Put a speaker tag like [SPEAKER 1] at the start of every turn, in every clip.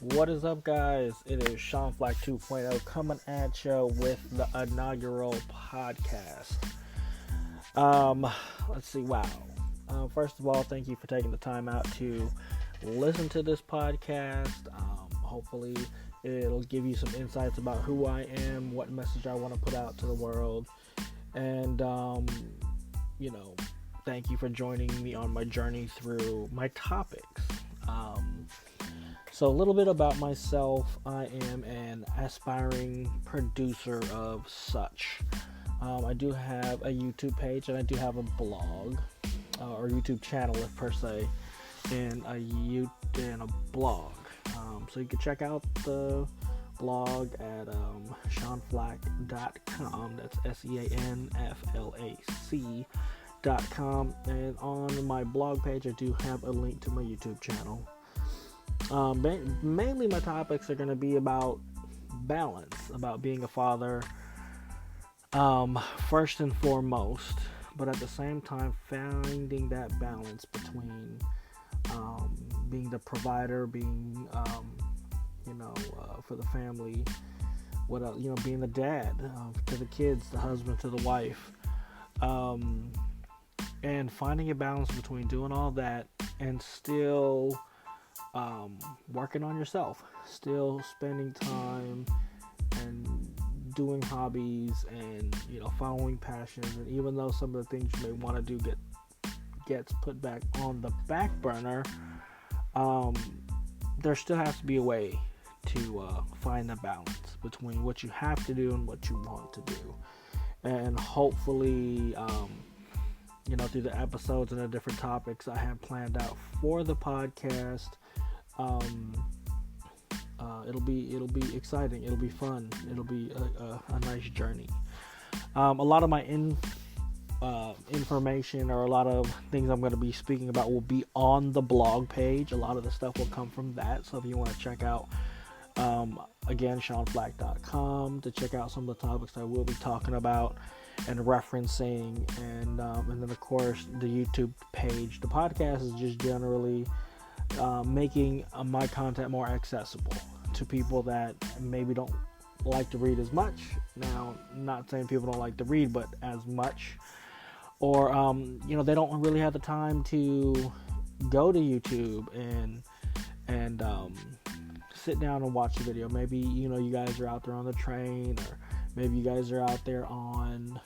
[SPEAKER 1] What is up, guys? It is Sean Flack 2.0 coming at you with the inaugural podcast. Let's see. Wow. First of all, thank you for taking the time out to listen to this podcast. Hopefully, it'll give you some insights about who I am, what message I want to put out to the world, and thank you for joining me on my journey through my topics. So a little bit about myself. I am an aspiring producer of such. I do have a YouTube page and I do have a blog or YouTube channel, if per se, and a blog. So you can check out the blog at seanflack.com. That's SEANFLAC.com. And on my blog page, I do have a link to my YouTube channel. Mainly my topics are going to be about balance, about being a father, first and foremost, but at the same time finding that balance between being the provider, being for the family, being the dad to the kids, the husband to the wife, and finding a balance between doing all that and still working on yourself, still spending time and doing hobbies and following passions. And even though some of the things you may want to do gets put back on the back burner, there still has to be a way to find the balance between what you have to do and what you want to do. And hopefully through the episodes and the different topics I have planned out for the podcast, it'll be exciting, it'll be fun, it'll be a nice journey. A lot of my information, or a lot of things I'm going to be speaking about, will be on the blog page. A lot of the stuff will come from that, so if you want to check out again, seanflack.com, to check out some of the topics I will be talking about and referencing, and then of course the YouTube page. The podcast is just generally making my content more accessible to people that maybe don't like to read as much. Now, not saying people don't like to read, but as much, or they don't really have the time to go to YouTube and sit down and watch the video. Maybe you guys are out there on the train, or maybe you guys are out there on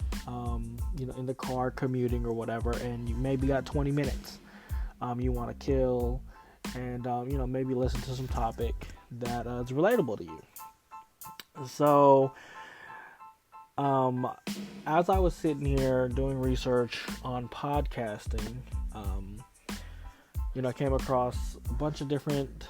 [SPEAKER 1] in the car commuting or whatever, and you maybe got 20 minutes you want to kill, and maybe listen to some topic that is relatable to you. So as I was sitting here doing research on podcasting, I came across a bunch of different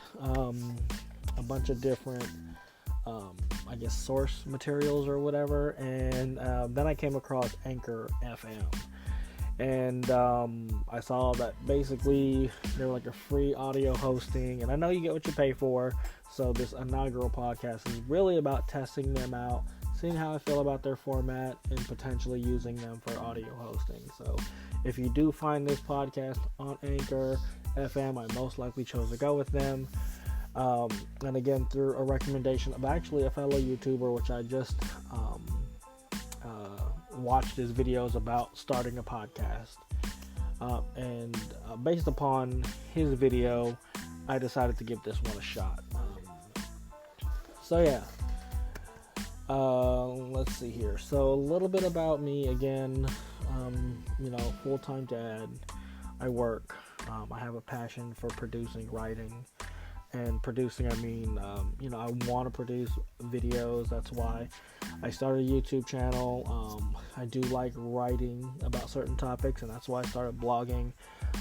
[SPEAKER 1] source materials or whatever, and then I came across Anchor FM, and I saw that basically they were like a free audio hosting, and I know you get what you pay for. So this inaugural podcast is really about testing them out, seeing how I feel about their format, and potentially using them for audio hosting. So if you do find this podcast on Anchor FM, I most likely chose to go with them. And again, through a recommendation of actually a fellow YouTuber, which I just watched his videos about starting a podcast. And based upon his video, I decided to give this one a shot. Let's see here. So a little bit about me again. Full-time dad. I work. I have a passion for producing, writing. And producing, I mean, I want to produce videos. That's why I started a YouTube channel. I do like writing about certain topics, and that's why I started blogging.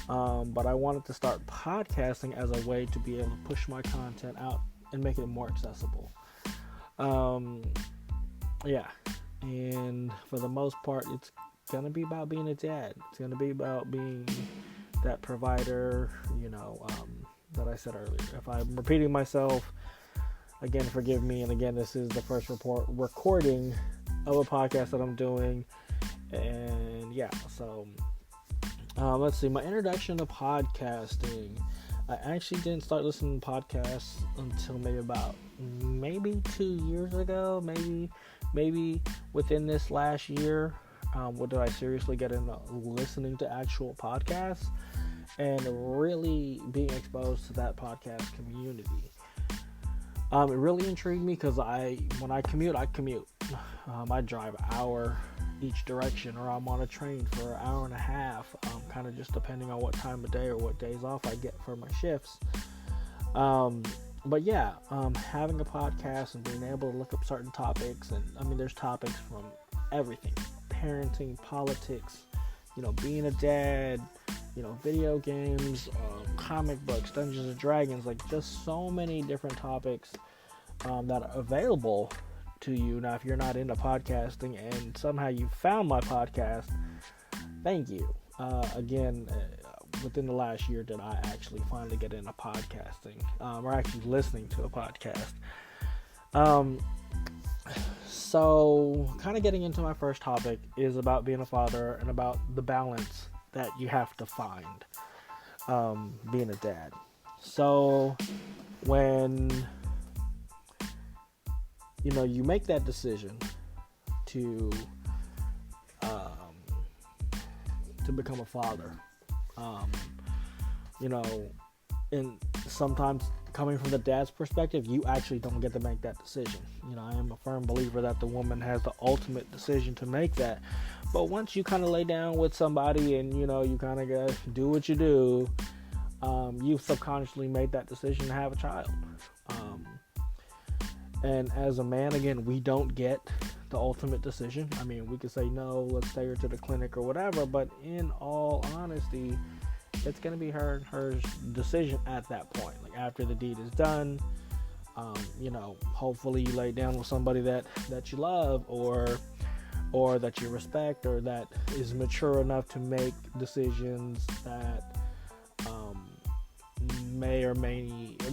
[SPEAKER 1] But I wanted to start podcasting as a way to be able to push my content out and make it more accessible. And for the most part, it's going to be about being a dad. It's going to be about being that provider, that I said earlier. If I'm repeating myself, again, forgive me. And again, this is the first recording of a podcast that I'm doing. And let's see. My introduction to podcasting. I actually didn't start listening to podcasts until maybe 2 years ago, maybe within this last year. What did I seriously get into listening to actual podcasts and really being exposed to that podcast community? It really intrigued me because when I commute. I drive an hour each direction, or I'm on a train for an hour and a half, kind of just depending on what time of day or what days off I get for my shifts. But yeah, having a podcast and being able to look up certain topics, and I mean, there's topics from everything: parenting, politics, being a dad, video games, comic books, Dungeons and Dragons, like just so many different topics that are available to you. Now, if you're not into podcasting and somehow you found my podcast, thank you. Again, within the last year did I actually finally get into podcasting, or actually listening to a podcast. So kind of getting into my first topic is about being a father and about the balance that you have to find being a dad. So when you make that decision to become a father, and sometimes coming from the dad's perspective, you actually don't get to make that decision. I am a firm believer that the woman has the ultimate decision to make that. But once you kind of lay down with somebody and, you kind of gotta do what you do, you've subconsciously made that decision to have a child. And as a man, again, we don't get the ultimate decision. I mean, we could say, no, let's take her to the clinic or whatever. But in all honesty, it's going to be her decision at that point. Like after the deed is done, hopefully you lay down with somebody that you love or that you respect, or that is mature enough to make decisions that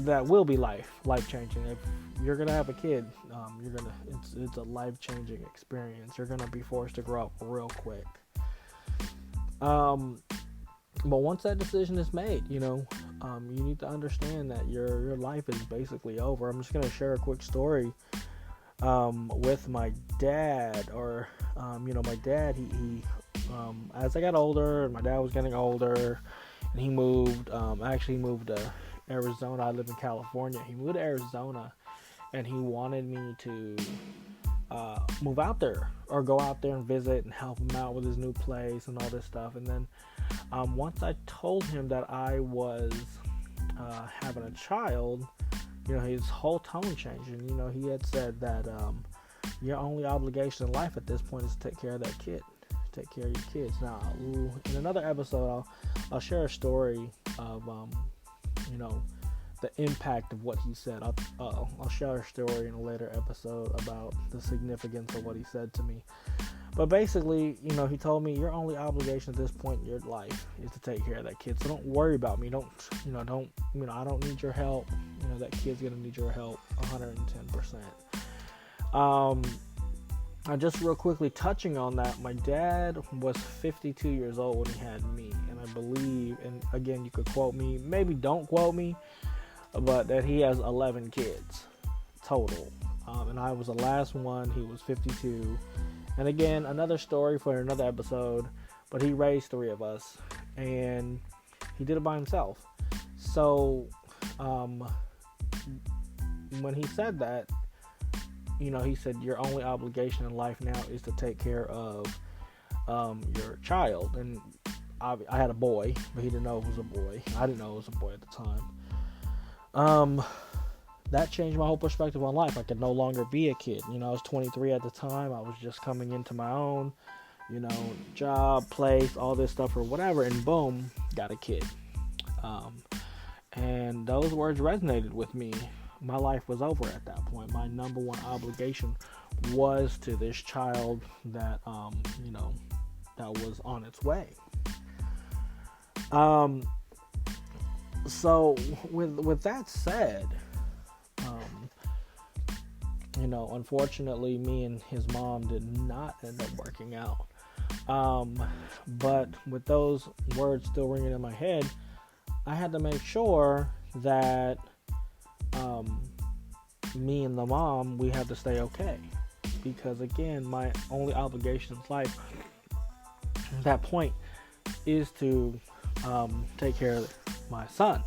[SPEAKER 1] that will be life changing. If you're gonna have a kid, it's a life changing experience. You're gonna be forced to grow up real quick. But once that decision is made, you need to understand that your life is basically over. I'm just gonna share a quick story with my dad. My dad, he as I got older and my dad was getting older, and he moved. Actually moved to Arizona. I live in California. He moved to Arizona, and he wanted me to move out there or go out there and visit and help him out with his new place and all this stuff. And then once I told him that I was having a child, his whole tone changed. And he had said that your only obligation in life at this point is to take care of that kid. Take care of your kids. Now, in another episode, I'll share a story of the impact of what he said. I'll share a story in a later episode about the significance of what he said to me. But basically, he told me your only obligation at this point in your life is to take care of that kid. So don't worry about me. I don't need your help. That kid's gonna need your help 110%. Just real quickly touching on that, my dad was 52 years old when he had me, and I believe, and again, you could quote me, maybe don't quote me, but that he has 11 kids total, and I was the last one. He was 52, and again, another story for another episode, but he raised 3 of us, and he did it by himself. So when he said that, he said your only obligation in life now is to take care of your child. And I had a boy, but he didn't know it was a boy. I didn't know it was a boy at the time. That changed my whole perspective on life. I could no longer be a kid. I was 23 at the time. I was just coming into my own, job, place, all this stuff or whatever, and boom, got a kid. And those words resonated with me. My life was over at that point. My number one obligation was to this child that, that was on its way. So with that said, unfortunately, me and his mom did not end up working out. But with those words still ringing in my head, I had to make sure that me and the mom, we had to stay okay. Because again, my only obligation in life at that point is to take care of my son.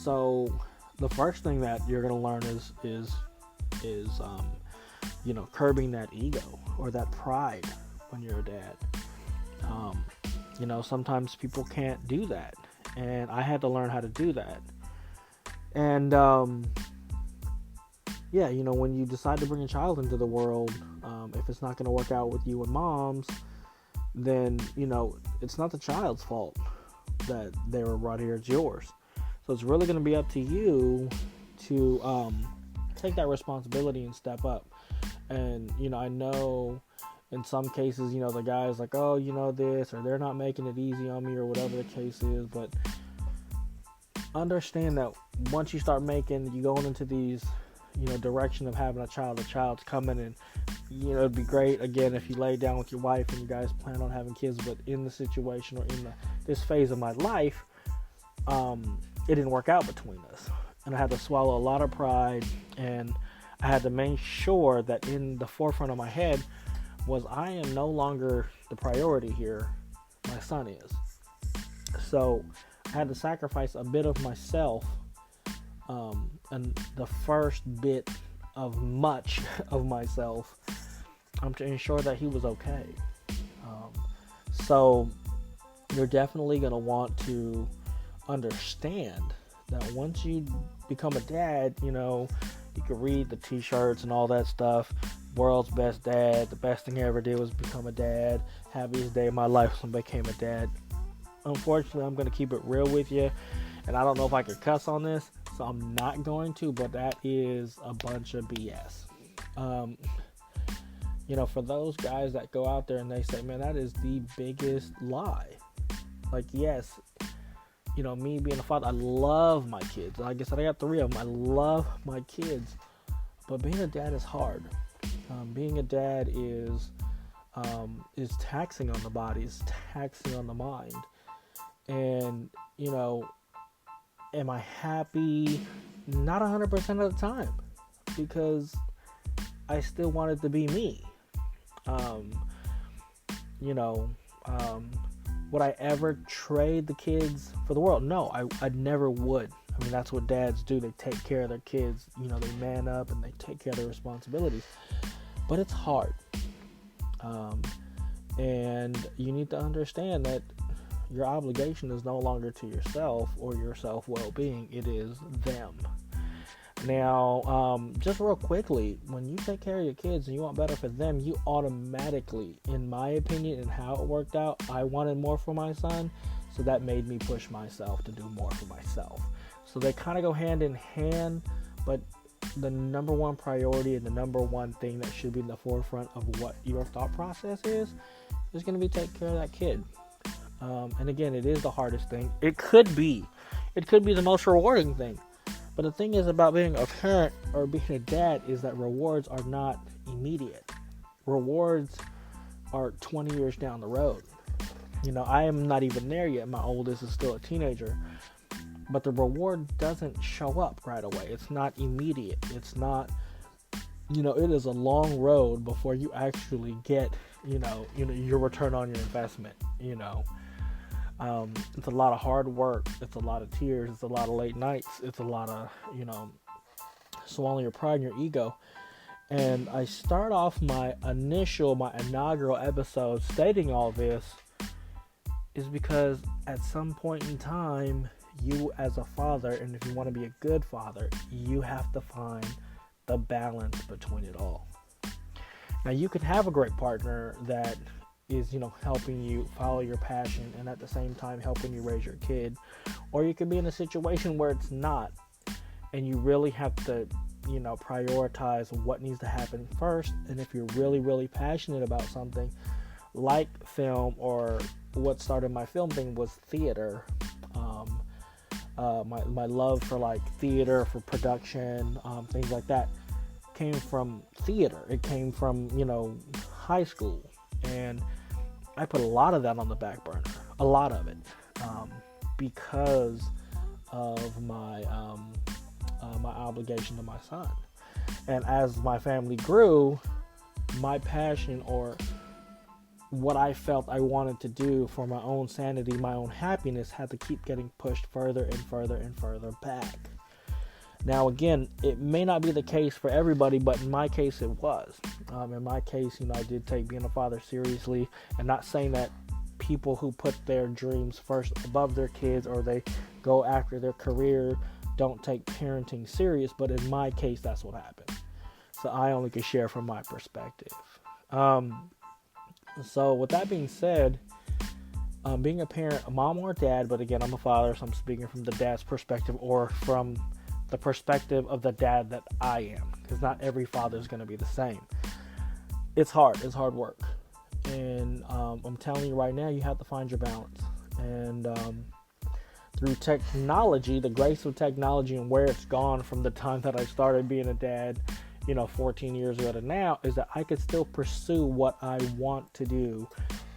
[SPEAKER 1] So the first thing that you're gonna learn is curbing that ego or that pride when you're a dad. Sometimes people can't do that, and I had to learn how to do that. And when you decide to bring a child into the world, if it's not going to work out with you and mom's, then it's not the child's fault that they were brought here. It's yours. So it's really going to be up to you to take that responsibility and step up. And I know in some cases, the guy's like, oh, this, or they're not making it easy on me, or whatever the case is. But understand that once you start you going into these direction of having a child, the child's coming, and it'd be great again if you lay down with your wife and you guys plan on having kids. But in the situation or in this phase of my life, it didn't work out between us, and I had to swallow a lot of pride, and I had to make sure that in the forefront of my head was I am no longer the priority here, my son is. So I had to sacrifice a bit of myself, and the first bit of much of myself, to ensure that he was okay. So you're definitely going to want to understand that once you become a dad, you can read the t-shirts and all that stuff. World's best dad. The best thing I ever did was become a dad. Happiest day of my life when I became a dad. Unfortunately, I'm going to keep it real with you. And I don't know if I could cuss on this, so I'm not going to, but that is a bunch of BS. For those guys that go out there and they say, man, that is the biggest lie. Like, yes, me being a father, I love my kids. Like I said, I got 3 of them. I love my kids. But being a dad is hard. Being a dad is taxing on the body, is taxing on the mind. And, am I happy? Not 100% of the time, because I still wanted to be me. Would I ever trade the kids for the world? No, I never would. I mean, that's what dads do. They take care of their kids. They man up and they take care of their responsibilities. But it's hard. And you need to understand that your obligation is no longer to yourself or your self-well-being. It is them. Now, just real quickly, when you take care of your kids and you want better for them, you automatically, in my opinion and how it worked out, I wanted more for my son, so that made me push myself to do more for myself. So they kind of go hand in hand, but the number one priority and the number one thing that should be in the forefront of what your thought process is going to be take care of that kid. And again, it is the hardest thing. It could be the most rewarding thing. But the thing is about being a parent or being a dad is that rewards are not immediate. Rewards are 20 years down the road. I am not even there yet. My oldest is still a teenager. But the reward doesn't show up right away. It's not immediate. It's not, it is a long road before you actually get, your return on your investment, It's a lot of hard work. It's a lot of tears. It's a lot of late nights. It's a lot of, swallowing your pride and your ego. And I start off my inaugural episode stating all this is because at some point in time, you as a father, and if you want to be a good father, you have to find the balance between it all. Now, you could have a great partner that is, helping you follow your passion and at the same time helping you raise your kid. Or you could be in a situation where it's not, and you really have to, prioritize what needs to happen first. And if you're really, really passionate about something like film, or what started my film thing was theater. My love for like theater, for production, things like that came from theater. It came from, high school. And I put a lot of that on the back burner. A lot of it. because of my my obligation to my son. And as my family grew, my passion, or what I felt I wanted to do for my own sanity, my own happiness, had to keep getting pushed further and further and further back. Now, again, it may not be the case for everybody, but in my case, it was. In my case, I did take being a father seriously, and not saying that people who put their dreams first above their kids, or they go after their career, don't take parenting serious, but in my case, that's what happened. So I only can share from my perspective. So with that being said, being a parent, a mom or a dad, but again, I'm a father, so I'm speaking from the dad's perspective, or from the perspective of the dad that I am, because not every father is going to be the same. It's hard. It's hard work. And I'm telling you right now, you have to find your balance. And through technology, the grace of technology and where it's gone from the time that I started being a dad, 14 years ago to now, is that I could still pursue what I want to do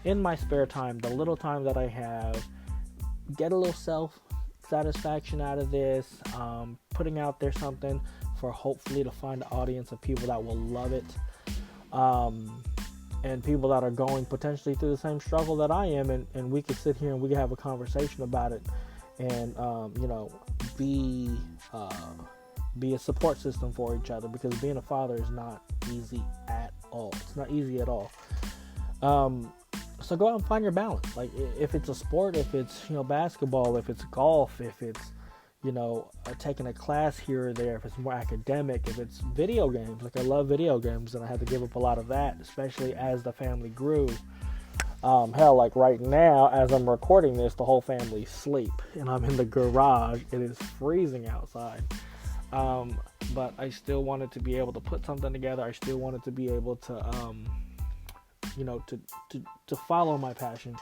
[SPEAKER 1] in my spare time, the little time that I have, get a little self-satisfaction out of this, putting out there something for hopefully to find an audience of people that will love it, and people that are going potentially through the same struggle that I am, and we can sit here and we can have a conversation about it, and be a support system for each other, because being a father is not easy at all. It's not easy at all. So go out and find your balance. Like, if it's a sport, if it's basketball, if it's golf, if it's taking a class here or there, if it's more academic, if it's video games. Like, I love video games, and I had to give up a lot of that, especially as the family grew. Hell, like right now, as I'm recording this, the whole family's asleep, and I'm in the garage. It is freezing outside. But I still wanted to be able to put something together. I still wanted to be able to, to follow my passion,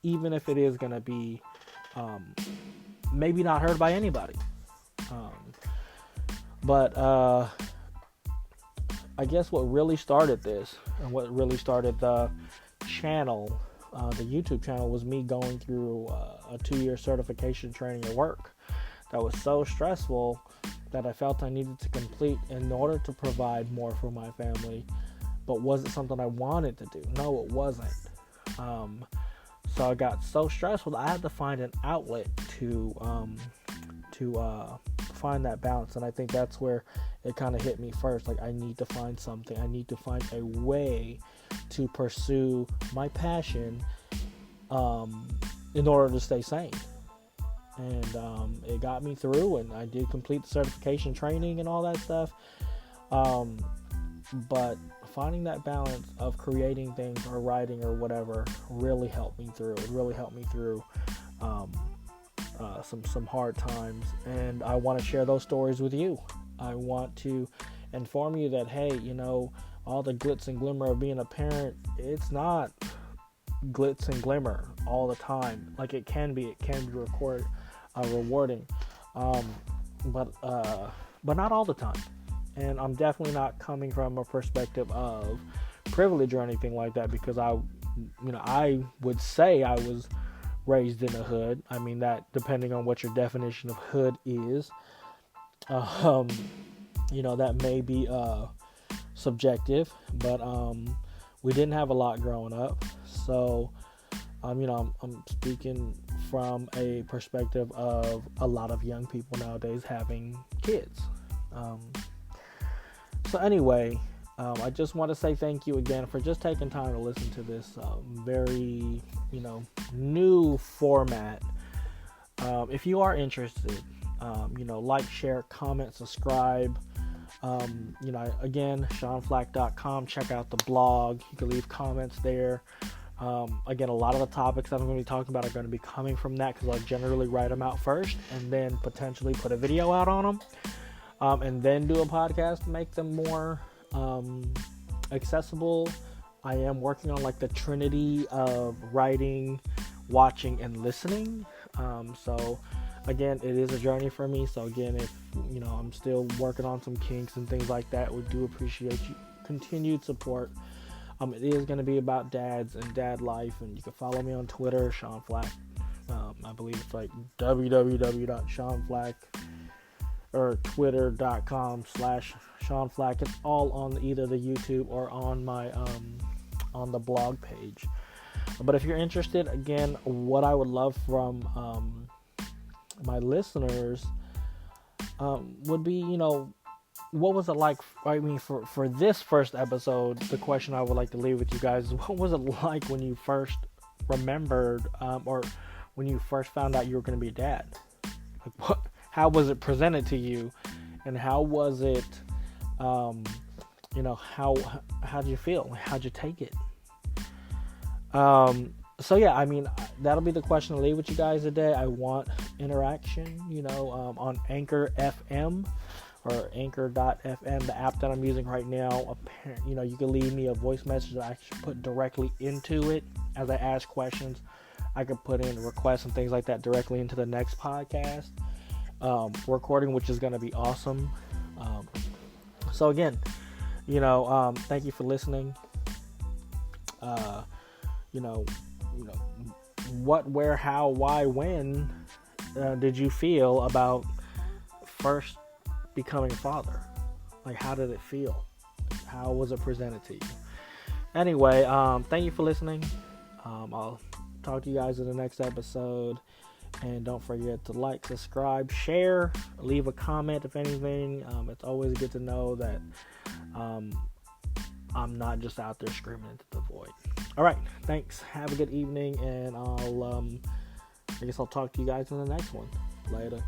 [SPEAKER 1] even if it is going to be, maybe not heard by anybody. But I guess what really started this, and what really started the channel, the YouTube channel, was me going through a 2-year certification training at work that was so stressful that I felt I needed to complete in order to provide more for my family. But was it something I wanted to do? No, it wasn't. So I got so stressful that I had to find an outlet to find that balance. And I think that's where it kind of hit me first. Like, I need to find something. I need to find a way to pursue my passion in order to stay sane. And it got me through, and I did complete the certification training and all that stuff. But finding that balance of creating things or writing or whatever really helped me through. It really helped me through some hard times, and I want to share those stories with you. I want to inform you that, hey, all the glitz and glimmer of being a parent, it's not glitz and glimmer all the time. Like, it can be rewarding, but not all the time. And I'm definitely not coming from a perspective of privilege or anything like that, because I would say I was raised in a hood. I mean, that, depending on what your definition of hood is, that may be subjective, but we didn't have a lot growing up. So, I'm speaking from a perspective of a lot of young people nowadays having kids. So anyway, I just want to say thank you again for just taking time to listen to this very, new format. If you are interested, like, share, comment, subscribe. Again, SeanFlack.com. Check out the blog. You can leave comments there. Again, a lot of the topics that I'm going to be talking about are going to be coming from that, because I generally write them out first and then potentially put a video out on them. And then do a podcast to make them more accessible. I am working on the trinity of writing, watching, and listening. So again, it is a journey for me. So again, if I'm still working on some kinks and things like that, we do appreciate you continued support. It is going to be about dads and dad life, and you can follow me on Twitter, Sean Flack, I believe it's like www.seanflack or twitter.com/seanflack. It's all on either the YouTube or on my on the blog page. But if you're interested, again, what I would love from my listeners would be, what was it like? I mean, for this first episode, the question I would like to leave with you guys is, what was it like when you first remembered or when you first found out you were going to be a dad? Like, how was it presented to you, and how was it, how'd you feel? How'd you take it? So yeah, I mean, that'll be the question to leave with you guys today. I want interaction, on Anchor FM or Anchor.fm, the app that I'm using right now. You can leave me a voice message that I can put directly into it as I ask questions. I could put in requests and things like that directly into the next podcast recording, which is going to be awesome. So again, thank you for listening. What, where, how, why, when did you feel about first becoming a father? Like, how did it feel? How was it presented to you? Anyway, thank you for listening. I'll talk to you guys in the next episode. And don't forget to like, subscribe, share, leave a comment if anything. It's always good to know that I'm not just out there screaming into the void. All right, thanks. Have a good evening, and I guess I'll talk to you guys in the next one. Later.